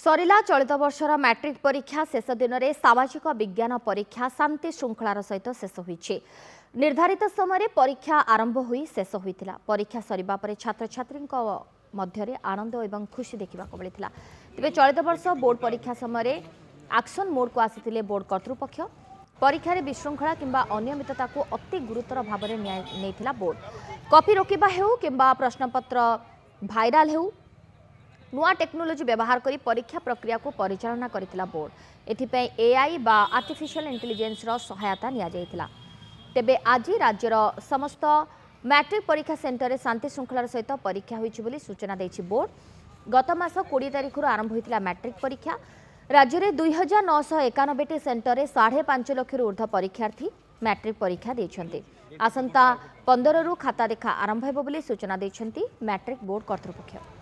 सरिला चलित वर्षर मैट्रिक परीक्षा शेष दिन में सामाजिक विज्ञान परीक्षा शांति श्रृंखलार सहित शेष होईछि। निर्धारित समय परीक्षा आरंभ हुई शेष होईतिला। परीक्षा सरिबा परे छात्र छात्री मध्य आनंद और खुशी देखा मिलता। तेज चलित वर्ष बोर्ड परीक्षा समय एक्शन मोड को आसी बोर्ड कर्तृपक्ष। परीक्षा विशृंखला किंबा अनियमितता को अति गुरुतर भाव में नहीं बोर्ड। कॉपी रोकवा हेउ किंबा प्रश्नपत्र भाइराल हेउ नुआ टेक्नोलोजी व्यवहार करी परीक्षा प्रक्रिया को परिचालना करथिला बोर्ड। एथिपई एआई बा आर्टिफिशियल इंटेलिजेंस रो सहायता निया जायथिला। तेबे आज राज्यर समस्त मैट्रिक परीक्षा सेंटर रे शांति श्रृंखलार सहित परीक्षा होईछि बोली सूचना दैछि बोर्ड। गत मास 20 तारिख रु आरंभ होइतिला मैट्रिक परीक्षा। राज्य में 2991 सेंटर रे 5.5 लाख रु ऊर्ध्व परीक्षार्थी मैट्रिक परीक्षा देछन्ते। आसंता 15 रु खाता देखा आरंभ हेबो बोली सूचना दैछन्ती मैट्रिक बोर्ड कर्तृपक्ष।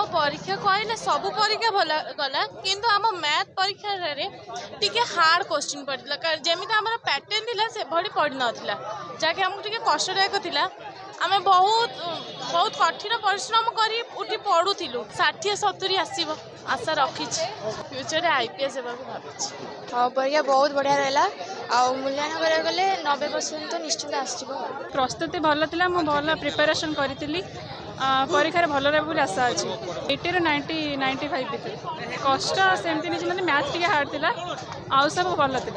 परीक्षा कहले सब परीक्षा भला गला किंतु आम मैथ परीक्षा रे टिके हार्ड क्वेश्चन पड़ता जमी आम पैटर्न थिला से भली पड़ी नाला जहाँकि आमको टिके कष्टदायक थिला। आम बहुत बहुत कठिन परिश्रम करी उठी पढ़ुलु 60-70 आसब आशा रखी फ्यूचर आईपीएस भावी। हाँ परीक्षा बहुत बढ़िया रहा आ मूल्यांकन करा गले 90% तो निश्चित आसो। प्रस्तुति भल था भल प्रिपेरेसन करी परीक्षा भल रहा आशा अच्छी 80 ରୁ 90-95 भितर कष्ट सेमती नहीं मैथ टी हार्ड था आउ सब भल था।